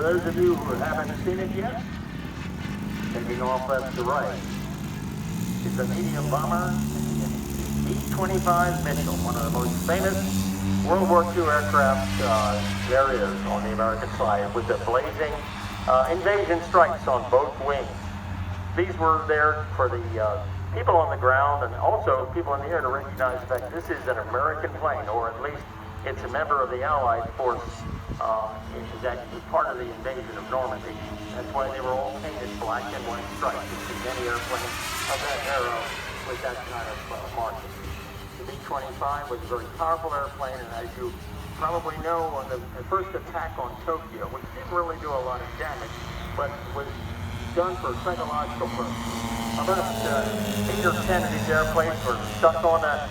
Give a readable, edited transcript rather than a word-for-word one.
those of you who haven't seen it yet, taking off left to right, is a medium bomber, B-25 Mitchell, one of the most famous World War II aircraft there is on the American side, with the blazing invasion strikes on both wings. These were there for the people on the ground and also people in the air to recognize the fact this is an American plane, or at least it's a member of the Allied force that was part of the invasion of Normandy. That's why they were all painted black and white stripes. You see any airplane of that era with that kind of marking. The B-25 was a very powerful airplane, and as you probably know, on the first attack on Tokyo, which didn't really do a lot of damage, but was done for psychological purposes. About 8 or 10 of these airplanes were stuck on a